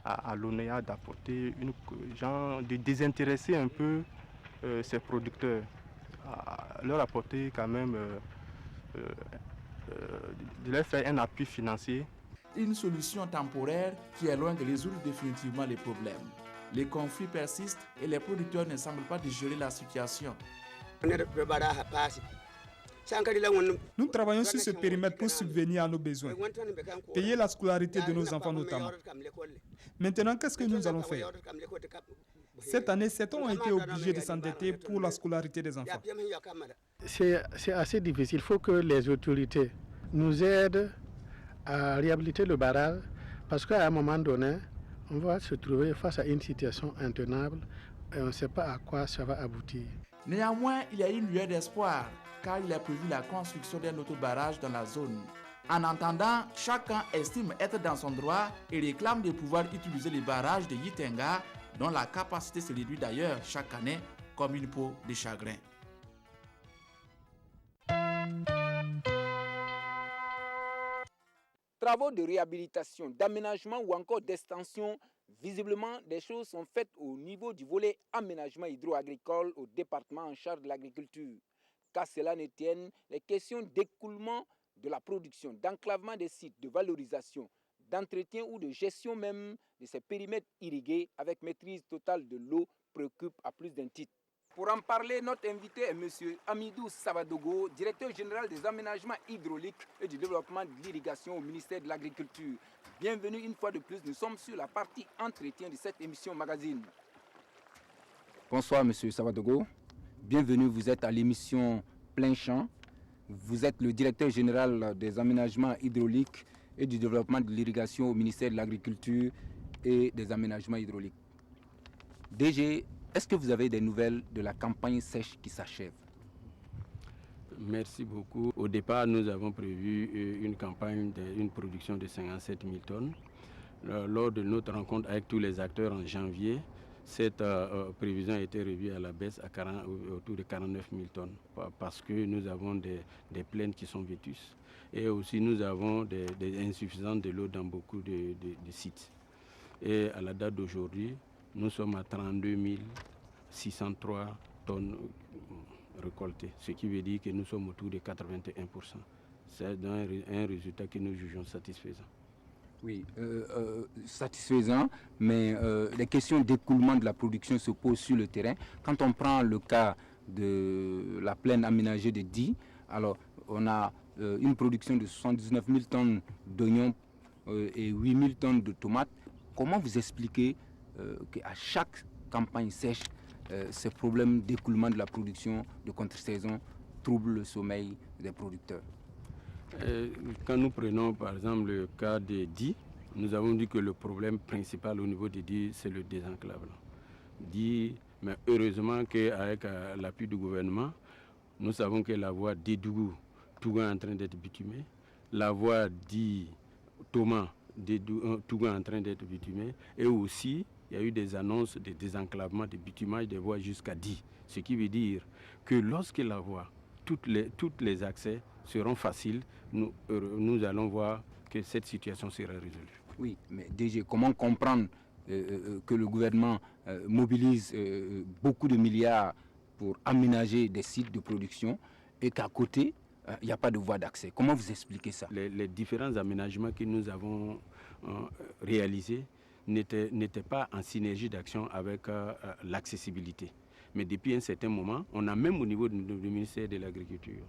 à l'ONEA d'apporter de désintéresser un peu ces producteurs, leur apporter quand même, de leur faire un appui financier. Une solution temporaire qui est loin de résoudre définitivement les problèmes. Les conflits persistent et les producteurs ne semblent pas digérer la situation. Nous travaillons sur ce périmètre pour subvenir à nos besoins, payer la scolarité de nos enfants notamment. Maintenant, qu'est-ce que nous allons faire? Cette année, certains ont été obligés de s'endetter pour la scolarité des enfants. C'est assez difficile. Il faut que les autorités nous aident à réhabiliter le barrage parce qu'à un moment donné, on va se trouver face à une situation intenable et on ne sait pas à quoi ça va aboutir. Néanmoins, il y a une lueur d'espoir car il est prévu la construction d'un autre barrage dans la zone. En attendant, chacun estime être dans son droit et réclame de pouvoir utiliser les barrages de Yitenga dont la capacité se réduit d'ailleurs chaque année comme une peau de chagrin. Travaux de réhabilitation, d'aménagement ou encore d'extension, visiblement des choses sont faites au niveau du volet aménagement hydro-agricole au département en charge de l'agriculture. Qu'à cela ne tienne, les questions d'écoulement de la production, d'enclavement des sites, de valorisation, d'entretien ou de gestion même de ces périmètres irrigués avec maîtrise totale de l'eau préoccupent à plus d'un titre. Pour en parler, notre invité est M. Amidou Savadogo, directeur général des aménagements hydrauliques et du développement de l'irrigation au ministère de l'Agriculture. Bienvenue une fois de plus, nous sommes sur la partie entretien de cette émission magazine. Bonsoir M. Savadogo, bienvenue, vous êtes à l'émission Plein Champ. Vous êtes le directeur général des aménagements hydrauliques et du développement de l'irrigation au ministère de l'Agriculture et des aménagements hydrauliques. DG, est-ce que vous avez des nouvelles de la campagne sèche qui s'achève? Merci beaucoup. Au départ, nous avons prévu une campagne d'une production de 57 000 tonnes. Lors de notre rencontre avec tous les acteurs en janvier, cette prévision a été revue à la baisse à autour de 49 000 tonnes parce que nous avons des plaines qui sont vétustes et aussi nous avons des insuffisances de l'eau dans beaucoup de sites. Et à la date d'aujourd'hui, nous sommes à 32 603 tonnes récoltées, ce qui veut dire que nous sommes autour de 81%. C'est un résultat que nous jugeons satisfaisant. Oui, satisfaisant, mais les questions d'écoulement de la production se posent sur le terrain. Quand on prend le cas de la plaine aménagée de Die, alors on a une production de 79 000 tonnes d'oignons et 8 000 tonnes de tomates. Comment vous expliquez qu'à chaque campagne sèche, ces problèmes d'écoulement de la production de contre-saison troublent le sommeil des producteurs? Quand nous prenons par exemple le cas de Die, nous avons dit que le problème principal au niveau de Die, c'est le désenclavement. Die, mais heureusement qu'avec l'appui du gouvernement, nous savons que la voie d'Edougou, Touga est en train d'être bitumée, la voie d'Itoma, Touga est en train d'être bitumée, et aussi il y a eu des annonces de désenclavement, de bitumage des voies jusqu'à Die. Ce qui veut dire que lorsque la voie, toutes les accès seront faciles, nous allons voir que cette situation sera résolue. Oui, mais DG, comment comprendre que le gouvernement mobilise beaucoup de milliards pour aménager des sites de production et qu'à côté, il n'y a pas de voie d'accès? Comment vous expliquez ça? Les différents aménagements que nous avons réalisés n'étaient pas en synergie d'action avec l'accessibilité. Mais depuis un certain moment, on a même au niveau du ministère de l'Agriculture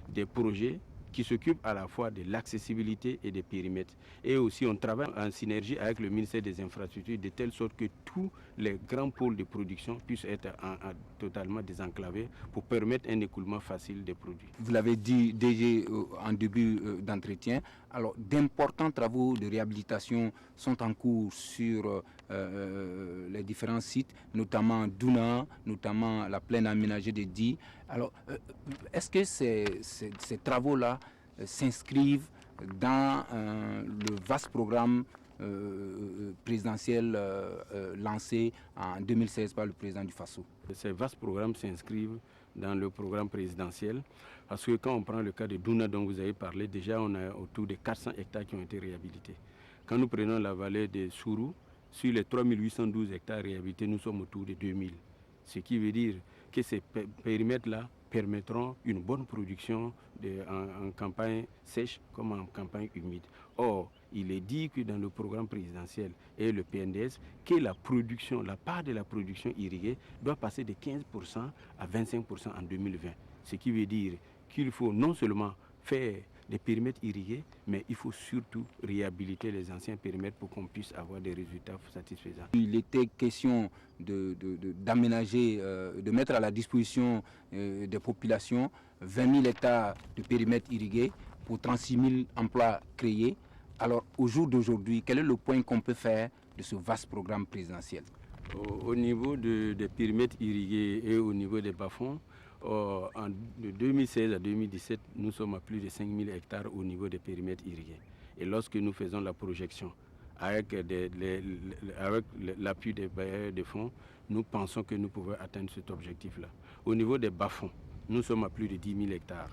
des projets qui s'occupent à la fois de l'accessibilité et des périmètres. Et aussi, on travaille en synergie avec le ministère des Infrastructures de telle sorte que tous les grands pôles de production puissent être totalement désenclavés pour permettre un écoulement facile des produits. Vous l'avez dit déjà en début d'entretien, alors d'importants travaux de réhabilitation sont en cours sur les différents sites, notamment Douna, notamment la plaine aménagée de Die. Alors, est-ce que ces travaux-là s'inscrivent dans le vaste programme présidentiel lancé en 2016 par le président du Faso? Ces vastes programmes s'inscrivent dans le programme présidentiel parce que quand on prend le cas de Douna dont vous avez parlé, déjà on a autour de 400 hectares qui ont été réhabilités. Quand nous prenons la vallée de Sourou, sur les 3812 hectares réhabilités, nous sommes autour de 2000. Ce qui veut dire que ces périmètres-là permettront une bonne production en campagne sèche comme en campagne humide. Or, il est dit que dans le programme présidentiel et le PNDS, que la part de la production irriguée doit passer de 15% à 25% en 2020. Ce qui veut dire qu'il faut non seulement faire des périmètres irrigués, mais il faut surtout réhabiliter les anciens périmètres pour qu'on puisse avoir des résultats satisfaisants. Il était question d'aménager, de mettre à la disposition des populations 20 000 hectares de périmètres irrigués pour 36 000 emplois créés. Alors au jour d'aujourd'hui, quel est le point qu'on peut faire de ce vaste programme présidentiel? Au niveau des périmètres irrigués et au niveau des bas-fonds, de 2016 à 2017, nous sommes à plus de 5 000 hectares au niveau des périmètres irrigués. Et lorsque nous faisons la projection avec l'appui des bailleurs de fonds, nous pensons que nous pouvons atteindre cet objectif-là. Au niveau des bas-fonds, nous sommes à plus de 10 000 hectares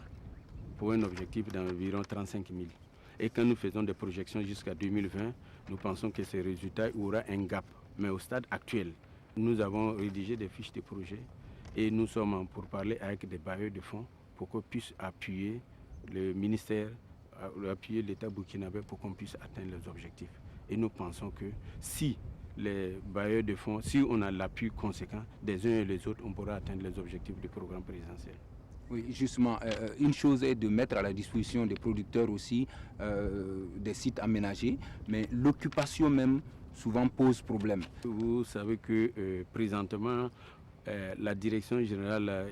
pour un objectif d'environ 35 000. Et quand nous faisons des projections jusqu'à 2020, nous pensons que ces résultats aura un gap. Mais au stade actuel, nous avons rédigé des fiches de projet et nous sommes pour parler avec des bailleurs de fonds pour qu'on puisse appuyer le ministère, appuyer l'État burkinabé pour qu'on puisse atteindre les objectifs. Et nous pensons que si les bailleurs de fonds, si on a l'appui conséquent des uns et des autres, on pourra atteindre les objectifs du programme présidentiel. Oui, justement, une chose est de mettre à la disposition des producteurs aussi des sites aménagés, mais l'occupation même souvent pose problème. Vous savez que présentement, la direction générale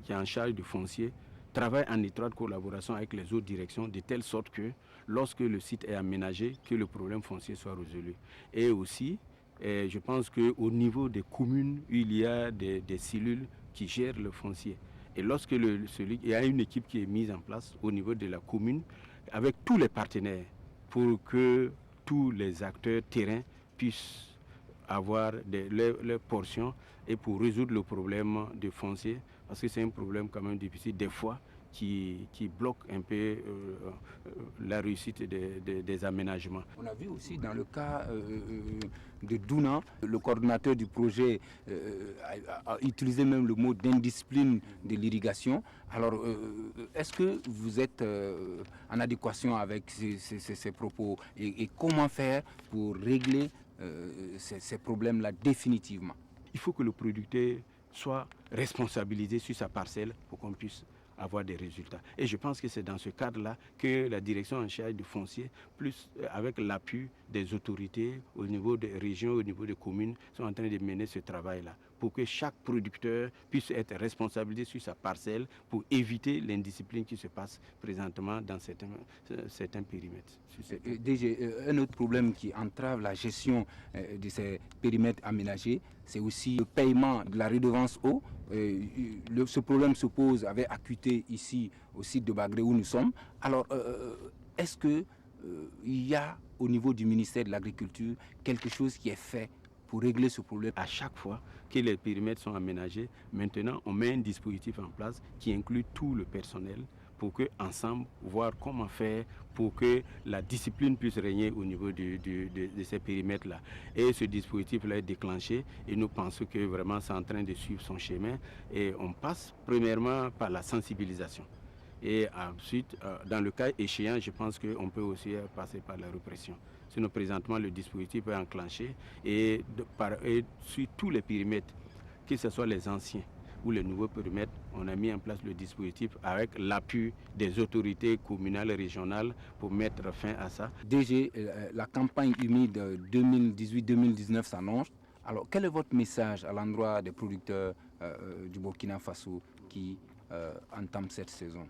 qui est en charge du foncier travaille en étroite collaboration avec les autres directions de telle sorte que lorsque le site est aménagé, que le problème foncier soit résolu. Et aussi, je pense qu'au niveau des communes, il y a des cellules qui gèrent le foncier. Et lorsque il y a une équipe qui est mise en place au niveau de la commune avec tous les partenaires pour que tous les acteurs terrain puissent avoir leurs portions et pour résoudre le problème de foncier, parce que c'est un problème quand même difficile des fois qui bloque un peu la réussite des aménagements. On a vu aussi dans le cas de Douna, le coordonnateur du projet a utilisé même le mot d'indiscipline de l'irrigation. Alors, est-ce que vous êtes en adéquation avec ces propos et comment faire pour régler ces problèmes-là définitivement? Il faut que le producteur soit responsabilisé sur sa parcelle pour qu'on puisse avoir des résultats. Et je pense que c'est dans ce cadre-là que la direction en charge du foncier, plus avec l'appui des autorités au niveau des régions, au niveau des communes, sont en train de mener ce travail-là pour que chaque producteur puisse être responsabilisé sur sa parcelle pour éviter l'indiscipline qui se passe présentement dans certains périmètres. DG, un autre problème qui entrave la gestion de ces périmètres aménagés, c'est aussi le paiement de la redevance eau. Ce problème se pose avec acuité ici au site de Bagré où nous sommes. Alors, est-ce qu'il y a au niveau du ministère de l'Agriculture quelque chose qui est fait pour régler ce problème? À chaque fois que les périmètres sont aménagés, maintenant on met un dispositif en place qui inclut tout le personnel pour que ensemble voir comment faire pour que la discipline puisse régner au niveau de ces périmètres-là. Et ce dispositif-là est déclenché et nous pensons que vraiment c'est en train de suivre son chemin. Et on passe premièrement par la sensibilisation. Et ensuite, dans le cas échéant, je pense qu'on peut aussi passer par la répression. Sinon, présentement, le dispositif est enclenché et sur tous les périmètres, que ce soit les anciens ou les nouveaux périmètres, on a mis en place le dispositif avec l'appui des autorités communales et régionales pour mettre fin à ça. DG, la campagne humide 2018-2019 s'annonce. Alors, quel est votre message à l'endroit des producteurs du Burkina Faso qui entament cette saison?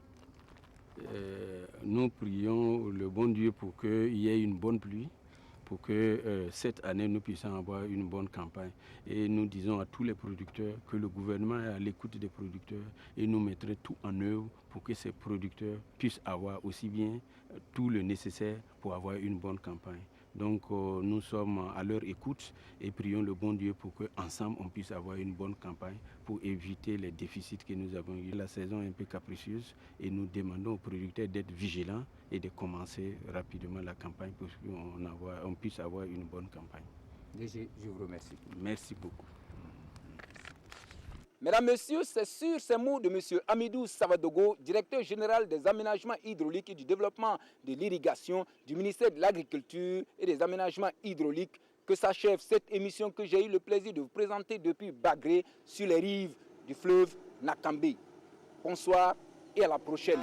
Nous prions le bon Dieu pour qu'il y ait une bonne pluie, pour que cette année nous puissions avoir une bonne campagne. Et nous disons à tous les producteurs que le gouvernement est à l'écoute des producteurs et nous mettrons tout en œuvre pour que ces producteurs puissent avoir aussi bien tout le nécessaire pour avoir une bonne campagne. Donc nous sommes à leur écoute et prions le bon Dieu pour qu'ensemble on puisse avoir une bonne campagne pour éviter les déficits que nous avons eu. La saison est un peu capricieuse et nous demandons aux producteurs d'être vigilants et de commencer rapidement la campagne pour qu'on puisse avoir une bonne campagne. DG, je vous remercie. Merci beaucoup. Mesdames, Messieurs, c'est sur ces mots de M. Amidou Savadogo, directeur général des aménagements hydrauliques et du développement de l'irrigation du ministère de l'Agriculture et des aménagements hydrauliques que s'achève cette émission que j'ai eu le plaisir de vous présenter depuis Bagré sur les rives du fleuve Nakambe. Bonsoir et à la prochaine.